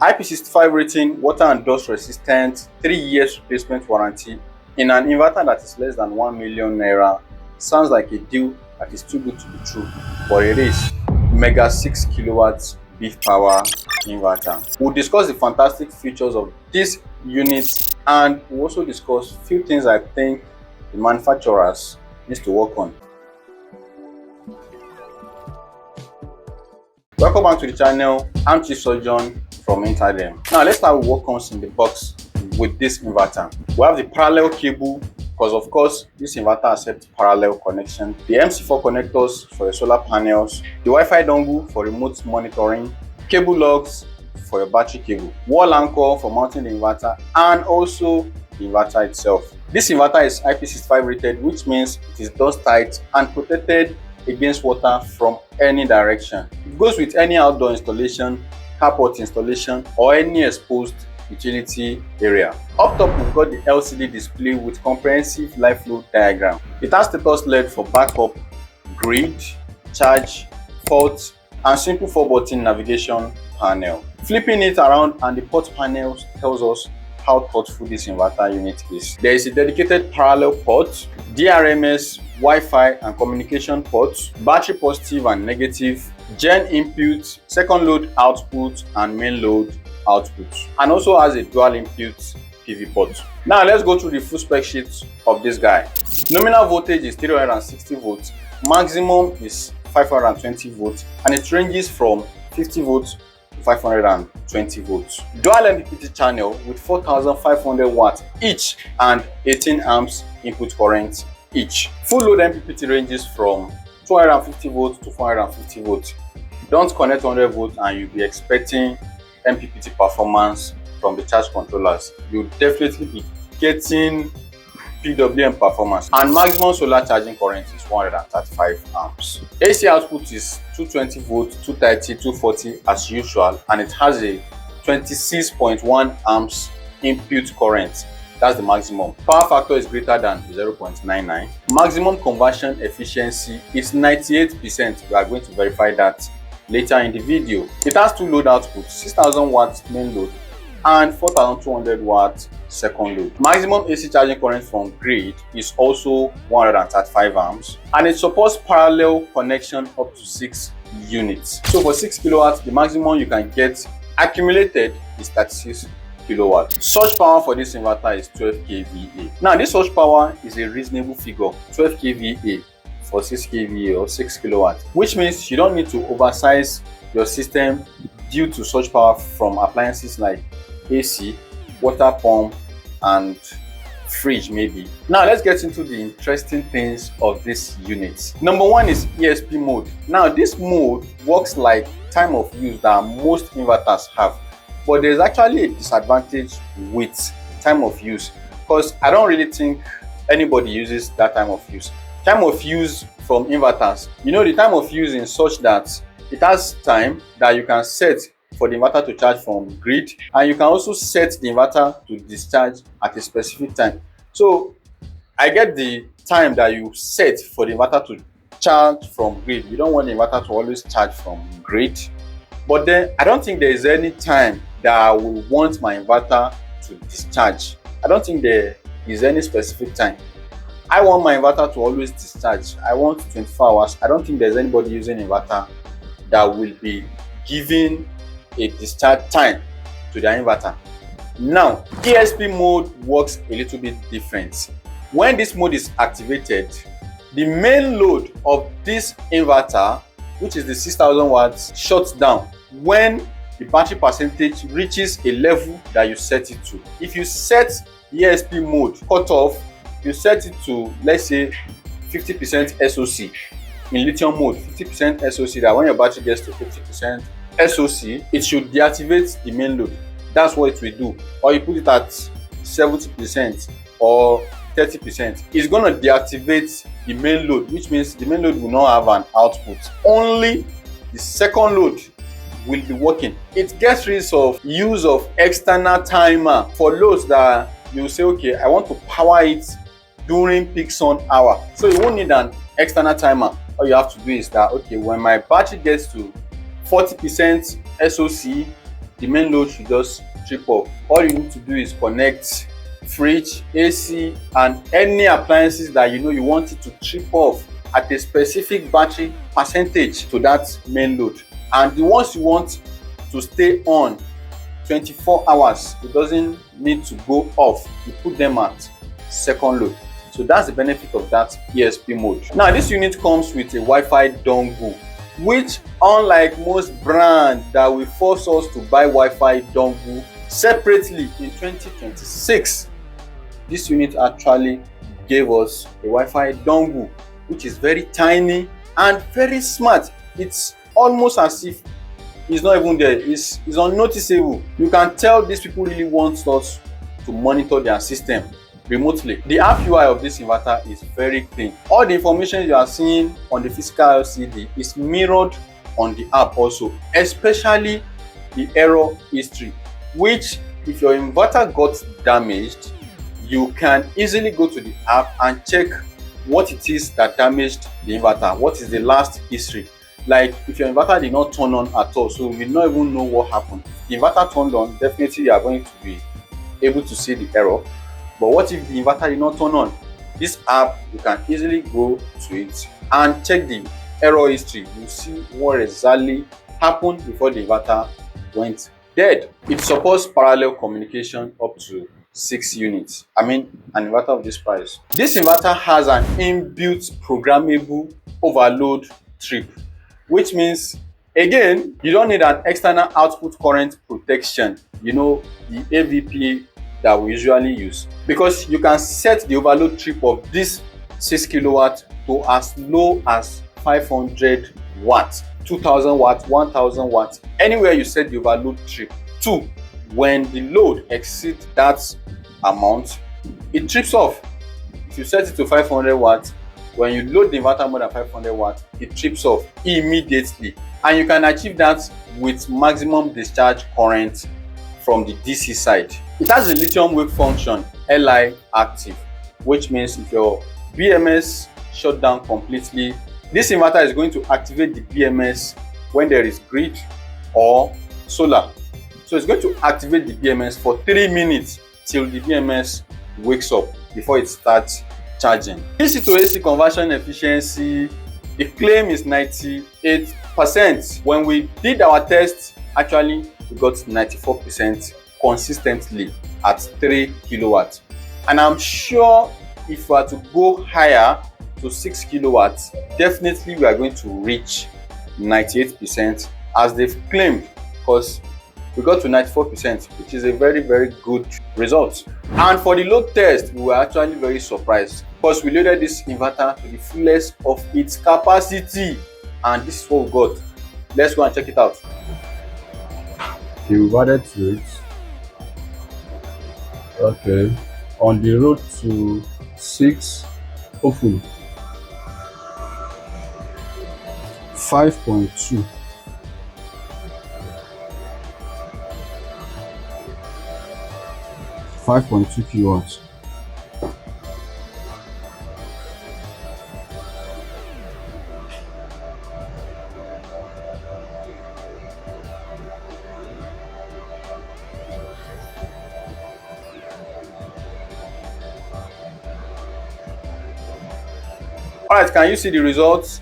IP65 rating, water and dust resistant, 3 years replacement warranty in an inverter that is less than 1 million naira. Sounds like a deal that is too good to be true, but it is. Mega 6 kilowatts Beve power inverter. We'll discuss the fantastic features of this unit, and we'll also discuss few things I think the manufacturers needs to work on. Welcome back to the channel. I'm Chief Surgeon from Inverter. Now let's start with what comes in the box with this inverter. We have the parallel cable, because of course this inverter accepts parallel connection, the MC4 connectors for your solar panels, the Wi-Fi dongle for remote monitoring, cable lugs for your battery cable, wall anchor for mounting the inverter, and also the inverter itself. This inverter is IP65 rated, which means it is dust tight and protected against water from any direction. It goes with any outdoor installation, carport installation, or any exposed utility area. Up top, we've got the LCD display with comprehensive live flow diagram. It has status LED for backup, grid, charge, fault, and simple 4-button navigation panel. Flipping it around and the port panel tells us how thoughtful this inverter unit is. There is a dedicated parallel port, DRMS, Wi-Fi and communication ports, battery positive and negative, gen input, second load output, and main load output, and also has a dual input PV port. Now let's go through the full spec sheet of this guy. Nominal voltage is 360 volts, maximum is 520 volts, and it ranges from 50 volts to 520 volts. Dual MPPT channel with 4500 watts each and 18 amps input current each. Full load MPPT ranges from 250 volts to 450 volts. Don't connect 100 volts and you'll be expecting MPPT performance from the charge controllers. You'll definitely be getting PWM performance, and maximum solar charging current is 135 amps. AC output is 220 volts, 230, 240 as usual, and it has a 26.1 amps input current. That's the maximum. Power factor is greater than 0.99. Maximum conversion efficiency is 98%. We are going to verify that later in the video. It has two load outputs, 6000 watts main load and 4200 watts second load. Maximum AC charging current from grid is also 135 amps, and it supports parallel connection up to 6 units. So for 6 kilowatts, the maximum you can get accumulated is 36 kilowatts. Surge power for this inverter is 12 kVA. Now this surge power is a reasonable figure, 12 kVA for 6 kVA or 6 kilowatts, which means you don't need to oversize your system due to surge power from appliances like AC, water pump, and fridge maybe. Now let's get into the interesting things of this unit. Number one is ESP mode. Now this mode works like time of use that most inverters have, but there's actually a disadvantage with time of use, because I don't really think anybody uses that time of use. Time of use from inverters, you know, the time of use is such that it has time that you can set for the inverter to charge from grid, and you can also set the inverter to discharge at a specific time. So I get the time that you set for the inverter to charge from grid. You don't want the inverter to always charge from grid, but then I don't think there is any time that I will want my inverter to discharge. I don't think there is any specific time. I want my inverter to always discharge. I want 24 hours. I don't think there's anybody using inverter that will be giving a discharge time to their inverter. Now, ESP mode works a little bit different. When this mode is activated, the main load of this inverter, which is the 6000 watts, shuts down when the battery percentage reaches a level that you set it to. If you set ESP mode cutoff, you set it to, let's say, 50% SOC. In lithium mode, 50% SOC, that when your battery gets to 50% SOC, it should deactivate the main load. That's what it will do. Or you put it at 70% or 30%, it's going to deactivate the main load, which means the main load will not have an output. Only the second load will be working. It gets rid of use of external timer for loads that you say, okay, I want to power it during peak sun hour. So you won't need an external timer. All you have to do is that, okay, when my battery gets to 40% SOC, the main load should just trip off. All you need to do is connect fridge, AC, and any appliances that you know you want it to trip off at a specific battery percentage to that main load. And the ones you want to stay on 24 hours, it doesn't need to go off. You put them at second load. So that's the benefit of that ESP mode. Now this unit comes with a Wi-Fi dongle, which unlike most brands that will force us to buy Wi-Fi dongle separately in 2026, this unit actually gave us a Wi-Fi dongle, which is very tiny and very smart. It's almost as if it's not even there. It's unnoticeable. You can tell these people really want us to monitor their system remotely. The app UI of this inverter is very clean. All the information you are seeing on the physical LCD is mirrored on the app also, especially the error history, which if your inverter got damaged, you can easily go to the app and check what it is that damaged the inverter. What is the last history? Like if your inverter did not turn on at all, so you not even know what happened. The inverter turned on, definitely you are going to be able to see the error. But what if the inverter did not turn on? This app, you can easily go to it and check the error history. You see what exactly happened before the inverter went dead. It supports parallel communication up to 6 units. I mean, an inverter of this price. This inverter has an inbuilt programmable overload trip, which means, again, you don't need an external output current protection, you know, the AVP that we usually use, because you can set the overload trip of this 6 kilowatt to as low as 500 watts, 2000 watts, 1000 watts, anywhere you set the overload trip to. When the load exceeds that amount, it trips off. If you set it to 500 watts, when you load the inverter more than 500 watts, it trips off immediately. And you can achieve that with maximum discharge current from the DC side. It has a lithium wake function, Li active, which means if your BMS shut down completely, this inverter is going to activate the BMS when there is grid or solar. So it's going to activate the BMS for 3 minutes till the BMS wakes up before it starts charging. DC to AC conversion efficiency, the claim is 98%. When we did our test, actually we got 94% consistently at 3 kilowatts. And I'm sure if we are to go higher to 6 kilowatts, definitely we are going to reach 98% as they've claimed, because we got to 94%, which is a very, very good result. And for the load test, we were actually very surprised because we loaded this inverter to the fullest of its capacity, and this is what we got. Let's go and check it out. Okay, we've added to it. Okay, on the road to 6, hopefully 5.2. 5.2 kilowatts. Alright, can you see the results?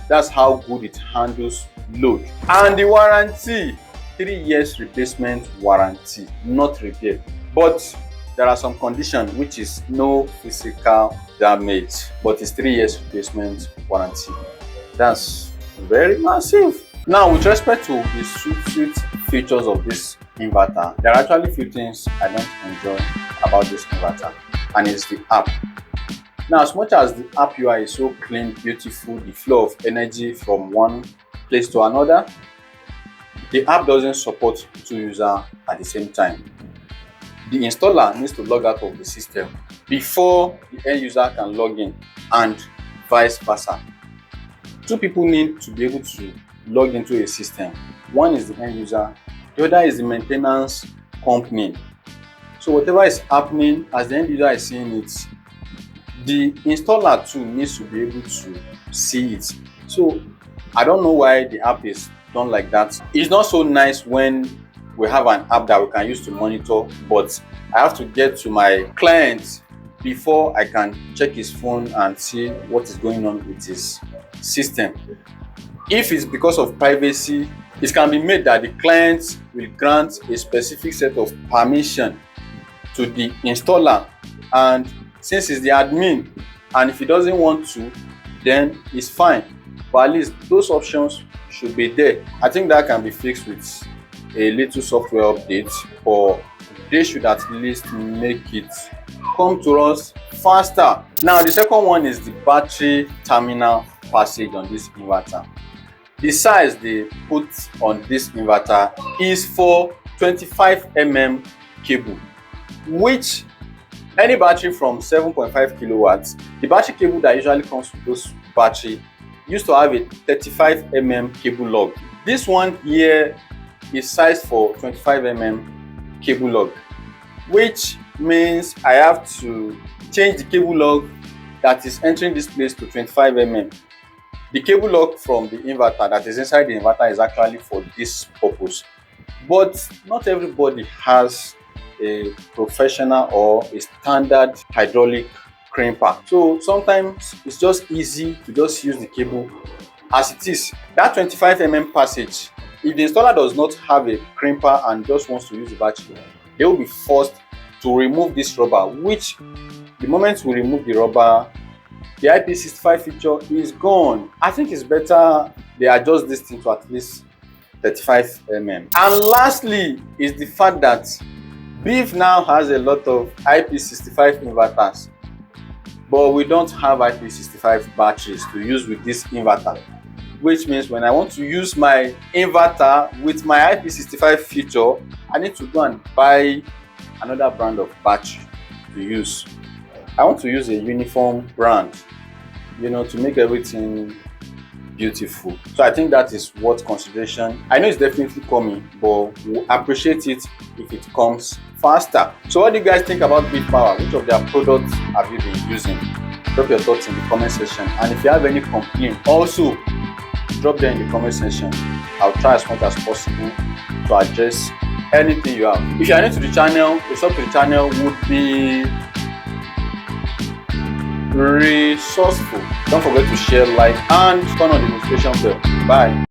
That's how good it handles load. And the warranty, 3 years replacement warranty, not repair. But there are some conditions, which is no physical damage, but it's 3 years replacement warranty. That's very massive. Now, with respect to the sweet features of this inverter, there are actually few things I don't enjoy about this inverter, and it's the app. Now, as much as the app UI is so clean, beautiful, the flow of energy from one place to another, the app doesn't support 2 users at the same time. The installer needs to log out of the system before the end user can log in, and vice versa. 2 people need to be able to log into a system. One is the end user, the other is the maintenance company. So whatever is happening as the end user is seeing it, the installer too needs to be able to see it. So I don't know why the app is done like that. It's not so nice when we have an app that we can use to monitor, but I have to get to my client before I can check his phone and see what is going on with his system. If it's because of privacy, it can be made that the client will grant a specific set of permission to the installer, and since he's the admin and if he doesn't want to, then it's fine. But at least those options should be there. I think that can be fixed with a little software update, or they should at least make it come to us faster. Now the second one is the battery terminal passage on this inverter. The size they put on this inverter is for 25 cable, which any battery from 7.5 kilowatts, the battery cable that usually comes with those battery used to have a 35 cable lug. This one here is sized for 25 cable lug, which means I have to change the cable lug that is entering this place to 25 The cable lug from the inverter that is inside the inverter is actually for this purpose, but not everybody has a professional or a standard hydraulic crimper. So sometimes it's just easy to just use the cable as it is. That 25 passage, if the installer does not have a crimper and just wants to use the battery, they will be forced to remove this rubber, which the moment we remove the rubber, the IP65 feature is gone. I think it's better they adjust this thing to at least 35 And lastly is the fact that Beve now has a lot of IP65 inverters, but we don't have IP65 batteries to use with this inverter, which means when I want to use my inverter with my IP65 feature, I need to go and buy another brand of battery to use. I want to use a uniform brand, to make everything beautiful. So I think that is worth consideration. I know it's definitely coming, but we'll appreciate it if it comes faster. So what do you guys think about Beve Power? Which of their products have you been using? Drop your thoughts in the comment section, and if you have any complaint, also drop them in the comment section. I'll try as much as possible to address anything you have. If you are new to the channel, a sub to the channel would be resourceful. Don't forget to share, like, and turn on the notification bell. Bye.